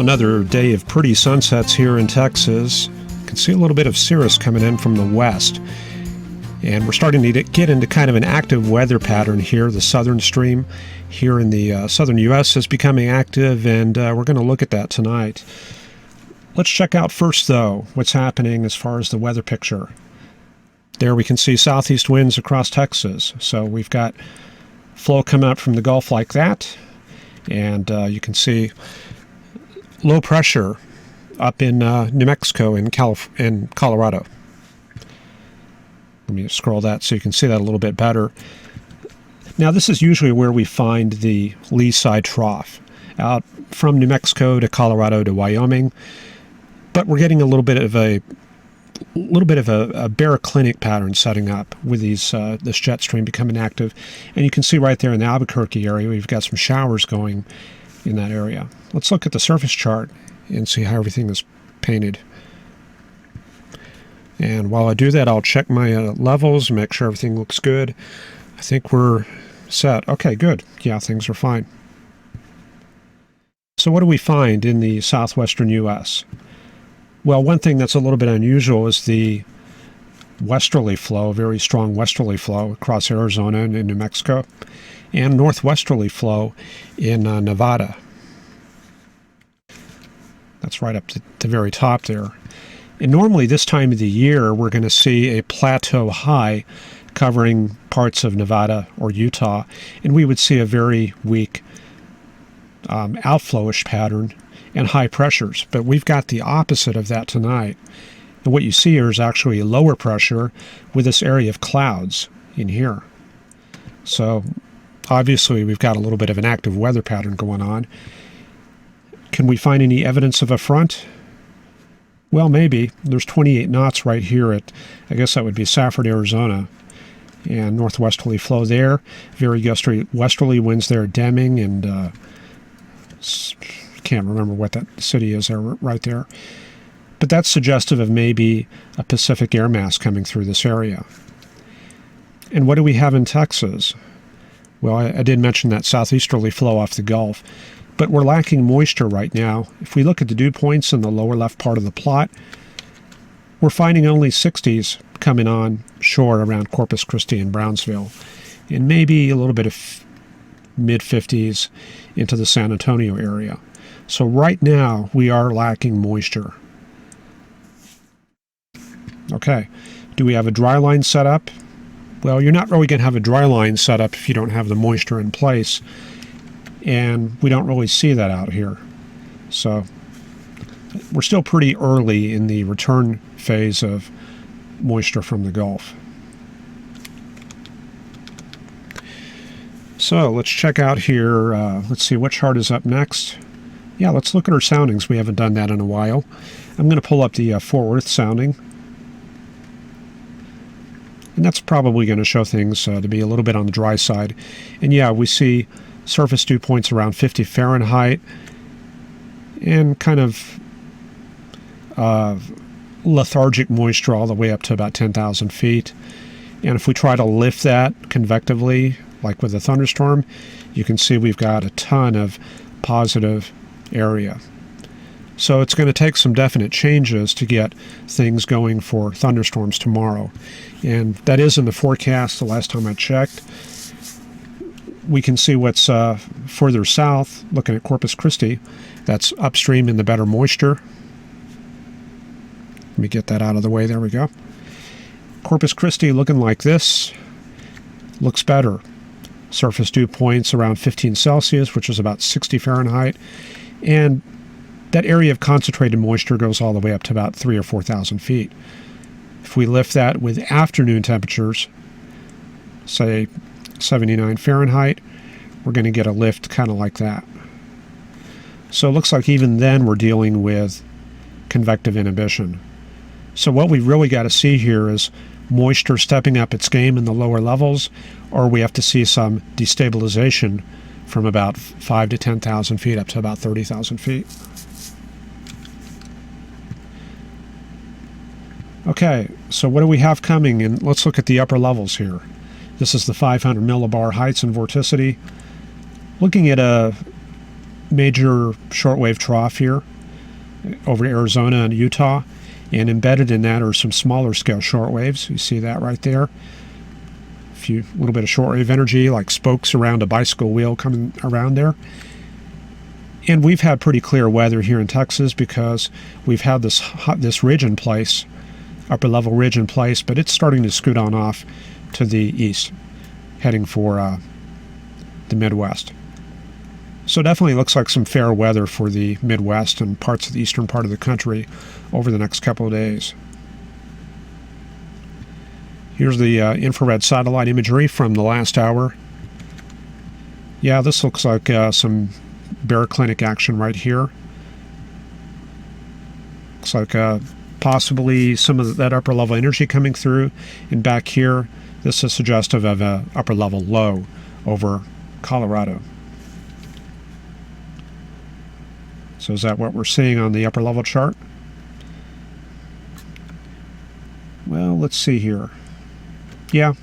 another day of pretty sunsets here in Texas. You can see a little bit of cirrus coming in from the west. And we're starting to get into kind of an active weather pattern here. The southern stream here in the southern U.S. is becoming active, and we're going to look at that tonight. Let's check out first, though, what's happening as far as the weather picture. There we can see southeast winds across Texas. So we've got flow coming up from the Gulf like that. And you can see low pressure up in New Mexico and Colorado. Let me scroll that so you can see that a little bit better. Now, this is usually where we find the lee side trough, out from New Mexico to Colorado to Wyoming. But we're getting a little bit of a baroclinic pattern setting up with these this jet stream becoming active. And you can see right there in the Albuquerque area, we've got some showers going in that area. Let's look at the surface chart and see how everything is painted. And while I do that, I'll check my levels and make sure everything looks good. I think we're set. Okay, good. Yeah, things are fine. So what do we find in the southwestern U.S.? Well, one thing that's a little bit unusual is the westerly flow, very strong westerly flow across Arizona and in New Mexico, and northwesterly flow in Nevada. That's right up to the very top there. And normally this time of the year, we're going to see a plateau high covering parts of Nevada or Utah, and we would see a very weak outflowish pattern and high pressures. But we've got the opposite of that tonight. And what you see here is actually lower pressure with this area of clouds in here. So obviously we've got a little bit of an active weather pattern going on. Can we find any evidence of a front? Well, maybe. There's 28 knots right here at, I guess that would be Safford, Arizona. And northwesterly flow there. Very westerly winds there at Deming, and can't remember what that city is there, right there. But that's suggestive of maybe a Pacific air mass coming through this area. And what do we have in Texas? Well, I did mention that southeasterly flow off the Gulf. But we're lacking moisture right now. If we look at the dew points in the lower left part of the plot, we're finding only 60s coming on shore around Corpus Christi and Brownsville, and maybe a little bit of mid-50s into the San Antonio area. So right now, we are lacking moisture. Okay, do we have a dry line set up? Well, you're not really going to have a dry line set up if you don't have the moisture in place. And we don't really see that out here. So we're still pretty early in the return phase of moisture from the Gulf. So let's check out here. Let's see what chart is up next. Yeah, let's look at our soundings. We haven't done that in a while. I'm going to pull up the Fort Worth sounding. And that's probably going to show things to be a little bit on the dry side. And yeah, we see surface dew points around 50 Fahrenheit and kind of lethargic moisture all the way up to about 10,000 feet. And if we try to lift that convectively, like with a thunderstorm, you can see we've got a ton of positive area. So it's going to take some definite changes to get things going for thunderstorms tomorrow. And that is in the forecast the last time I checked. We can see what's further south, looking at Corpus Christi. That's upstream in the better moisture. Let me get that out of the way. There we go. Corpus Christi looking like this. Looks better. Surface dew points around 15 Celsius, which is about 60 Fahrenheit. And that area of concentrated moisture goes all the way up to about 3,000 or 4,000 feet. If we lift that with afternoon temperatures, say 79 Fahrenheit, we're going to get a lift kind of like that. So it looks like even then we're dealing with convective inhibition. So what we really got to see here is moisture stepping up its game in the lower levels, or we have to see some destabilization from about 5,000 to 10,000 feet up to about 30,000 feet. Okay, so what do we have coming? And let's look at the upper levels here. This is the 500 millibar heights and vorticity. Looking at a major shortwave trough here over Arizona and Utah. And embedded in that are some smaller scale shortwaves. You see that right there. A little bit of shortwave energy, like spokes around a bicycle wheel coming around there. And we've had pretty clear weather here in Texas because we've had this ridge in place, upper level ridge in place, but it's starting to scoot on off to the east, heading for the Midwest. So definitely looks like some fair weather for the Midwest and parts of the eastern part of the country over the next couple of days. Here's the infrared satellite imagery from the last hour. Yeah, this looks like some baroclinic action right here. Looks like possibly some of that upper level energy coming through. And back here, this is suggestive of an upper level low over Colorado. So is that what we're seeing on the upper level chart? Well, let's see here. Yeah,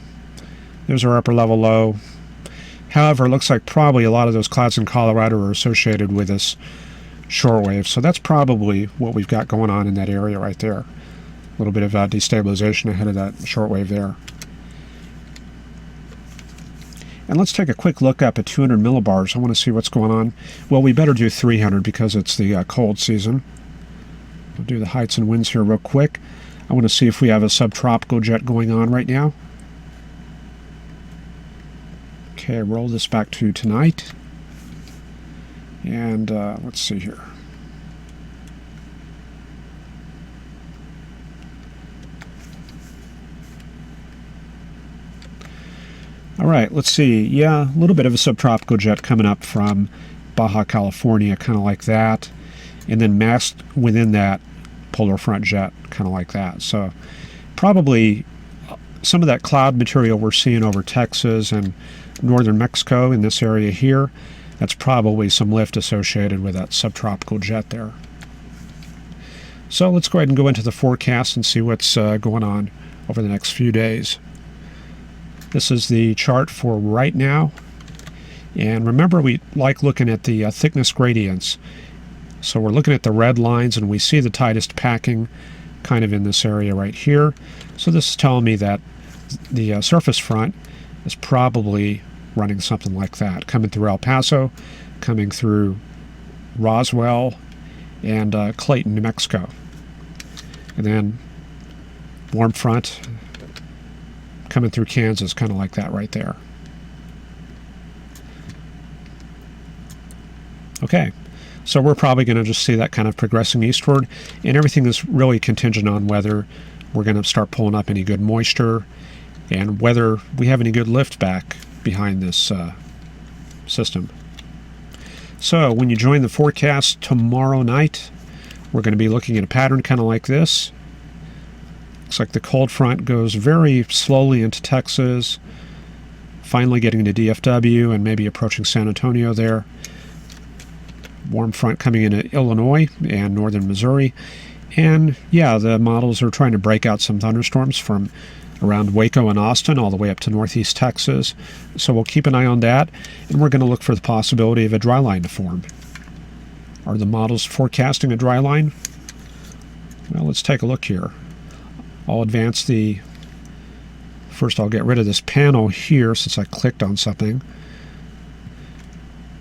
there's our upper level low. However, it looks like probably a lot of those clouds in Colorado are associated with this shortwave. So that's probably what we've got going on in that area right there. A little bit of destabilization ahead of that shortwave there. And let's take a quick look up at 200 millibars. I want to see what's going on. Well, we better do 300 because it's the cold season. I'll do the heights and winds here real quick. I want to see if we have a subtropical jet going on right now. Okay, roll this back to tonight. And let's see here. All right, let's see. Yeah, a little bit of a subtropical jet coming up from Baja California, kind of like that. And then masked within that polar front jet, kind of like that. So probably some of that cloud material we're seeing over Texas and northern Mexico in this area here, that's probably some lift associated with that subtropical jet there. So let's go ahead and go into the forecast and see what's going on over the next few days. This is the chart for right now. And remember, we like looking at the thickness gradients. So we're looking at the red lines, and we see the tightest packing kind of in this area right here. So this is telling me that the surface front is probably running something like that, coming through El Paso, coming through Roswell, and Clayton, New Mexico. And then warm front coming through Kansas, kind of like that right there. Okay, so we're probably going to just see that kind of progressing eastward, and everything is really contingent on whether we're going to start pulling up any good moisture and whether we have any good lift back behind this system. So when you join the forecast tomorrow night, we're going to be looking at a pattern kind of like this. Looks like the cold front goes very slowly into Texas, finally getting to DFW and maybe approaching San Antonio there. Warm front coming into Illinois and northern Missouri. And yeah, the models are trying to break out some thunderstorms from around Waco and Austin all the way up to northeast Texas. So we'll keep an eye on that, and we're going to look for the possibility of a dry line to form. Are the models forecasting a dry line? Well, let's take a look here. I'll advance first I'll get rid of this panel here since I clicked on something.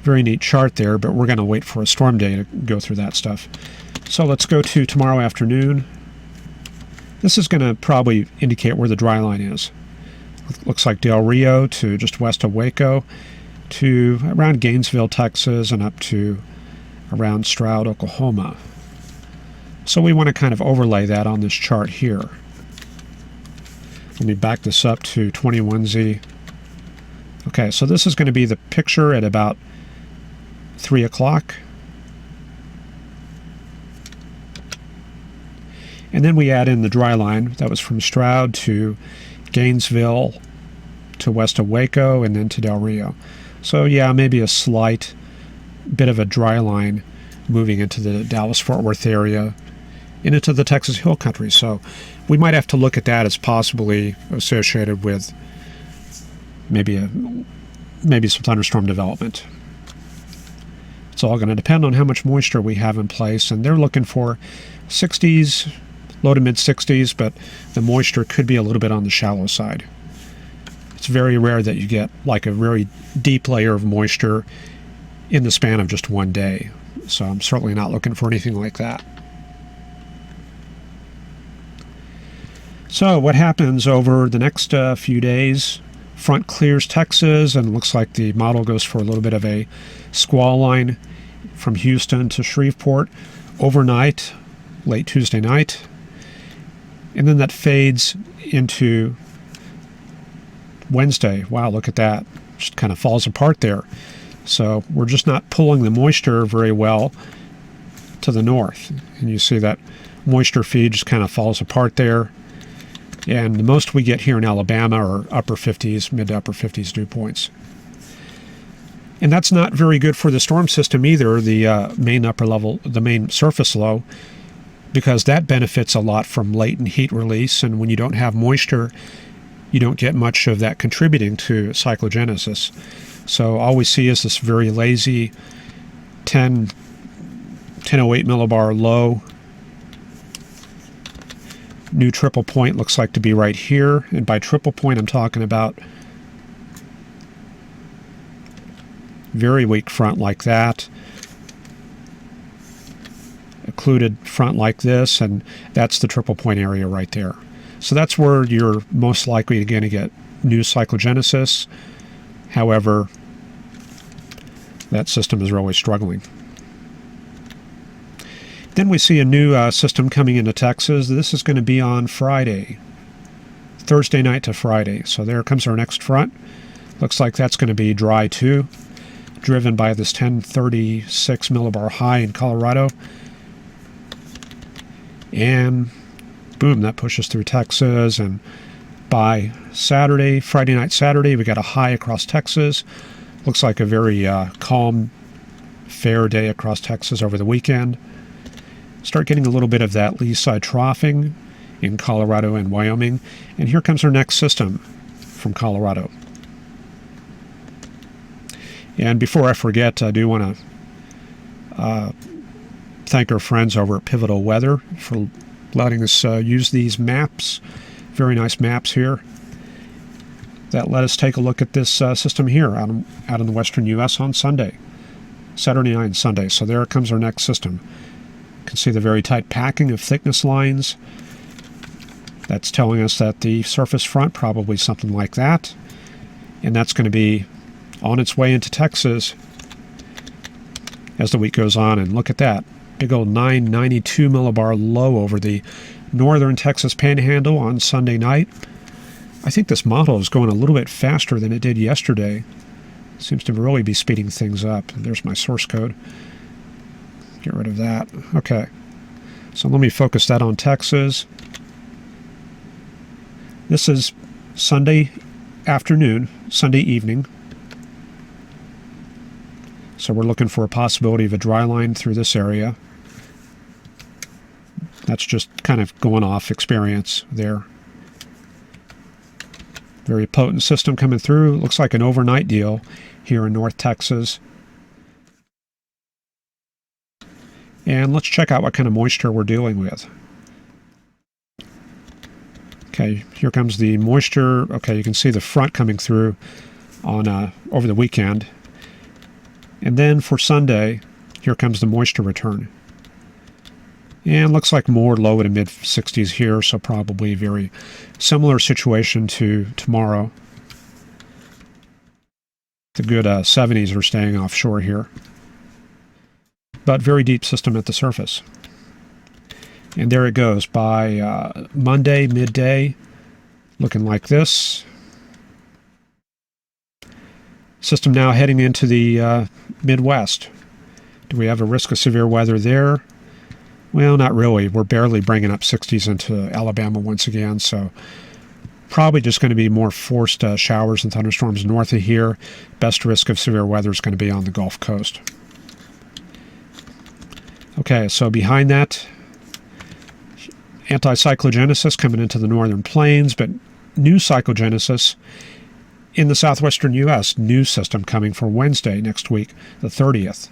Very neat chart there, but we're going to wait for a storm day to go through that stuff. So let's go to tomorrow afternoon. This is going to probably indicate where the dry line is. Looks like Del Rio to just west of Waco to around Gainesville, Texas, and up to around Stroud, Oklahoma. So we want to kind of overlay that on this chart here. Let me back this up to 21Z. Okay, so this is going to be the picture at about 3 o'clock. And then we add in the dry line. That was from Stroud to Gainesville to west of Waco and then to Del Rio. So yeah, maybe a slight bit of a dry line moving into the Dallas-Fort Worth area and into the Texas Hill Country. So we might have to look at that as possibly associated with maybe some thunderstorm development. It's all going to depend on how much moisture we have in place, and they're looking for 60s, low to mid 60s, but the moisture could be a little bit on the shallow side. It's very rare that you get like a very deep layer of moisture in the span of just one day. So I'm certainly not looking for anything like that. So what happens over the next few days? Front clears Texas, and it looks like the model goes for a little bit of a squall line from Houston to Shreveport overnight, late Tuesday night. And then that fades into Wednesday. Wow, look at that. Just kind of falls apart there. So we're just not pulling the moisture very well to the north. And you see that moisture feed just kind of falls apart there. And the most we get here in Alabama are upper 50s, mid to upper 50s dew points. And that's not very good for the storm system either, the main upper level, the main surface low, because that benefits a lot from latent heat release. And when you don't have moisture, you don't get much of that contributing to cyclogenesis. So all we see is this very lazy 1008 millibar low. New triple point looks like to be right here. And by triple point, I'm talking about very weak front like that, occluded front like this, and that's the triple point area right there. So that's where you're most likely going to get new cyclogenesis. However, that system is really struggling. Then we see a new system coming into Texas. This is going to be on Friday, Thursday night to Friday. So there comes our next front. Looks like that's going to be dry too, driven by this 1036 millibar high in Colorado. And boom, that pushes through Texas. And by Saturday, Friday night, Saturday, we got a high across Texas. Looks like a very calm, fair day across Texas over the weekend. Start getting a little bit of that lee side troughing in Colorado and Wyoming. And here comes our next system from Colorado. And before I forget, I do want to thank our friends over at Pivotal Weather for letting us use these maps. Very nice maps here that let us take a look at this system here out in the western U.S. on Sunday, Saturday night and Sunday. So there comes our next system. You can see the very tight packing of thickness lines. That's telling us that the surface front, probably something like that. And that's going to be on its way into Texas as the week goes on. And look at that. Big old 992 millibar low over the northern Texas panhandle on Sunday night. I think this model is going a little bit faster than it did yesterday. Seems to really be speeding things up. There's my source code. Get rid of that. Okay. So let me focus that on Texas. This is Sunday afternoon, Sunday evening. So we're looking for a possibility of a dry line through this area. That's just kind of going off experience there. Very potent system coming through. Looks like an overnight deal here in North Texas. And let's check out what kind of moisture we're dealing with. Okay, here comes the moisture. Okay, you can see the front coming through on over the weekend. And then for Sunday, here comes the moisture return. And looks like more low to mid 60s here, so probably a very similar situation to tomorrow. The good 70s are staying offshore here. But very deep system at the surface. And there it goes by Monday, midday, looking like this. System now heading into the Midwest. Do we have a risk of severe weather there? Well, not really. We're barely bringing up 60s into Alabama once again, so probably just going to be more forced showers and thunderstorms north of here. Best risk of severe weather is going to be on the Gulf Coast. Okay, so behind that, anti-cyclogenesis coming into the northern plains, but new cyclogenesis in the southwestern U.S. New system coming for Wednesday next week, the 30th.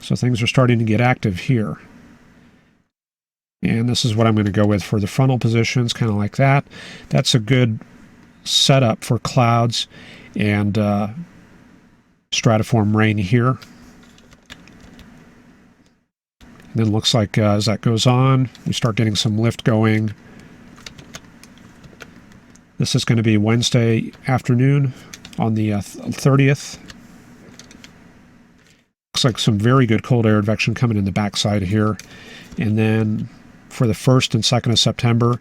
So things are starting to get active here. And this is what I'm going to go with for the frontal positions, kind of like that. That's a good setup for clouds and stratiform rain here. And then it looks like as that goes on, we start getting some lift going. This is going to be Wednesday afternoon on the 30th. Looks like some very good cold air advection coming in the backside here. And then for the 1st and 2nd of September,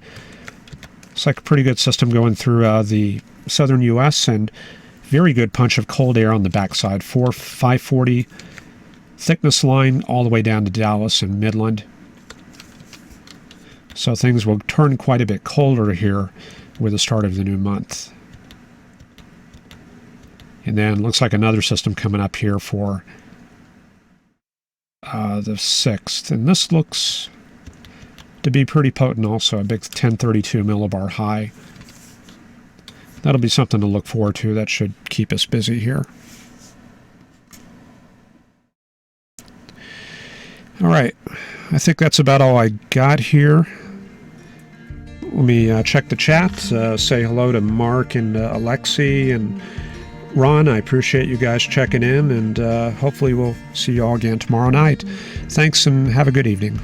it's like a pretty good system going through the southern U.S. and very good punch of cold air on the backside. 540 thickness line all the way down to Dallas and Midland. So things will turn quite a bit colder here with the start of the new month. And then looks like another system coming up here for the 6th. And this looks to be pretty potent also, a big 1032 millibar high. That'll be something to look forward to. That should keep us busy here. All right, I think that's about all I got here. Let me check the chat, say hello to Mark and Alexi and Ron. I appreciate you guys checking in, and hopefully we'll see you all again tomorrow night. Thanks, and have a good evening.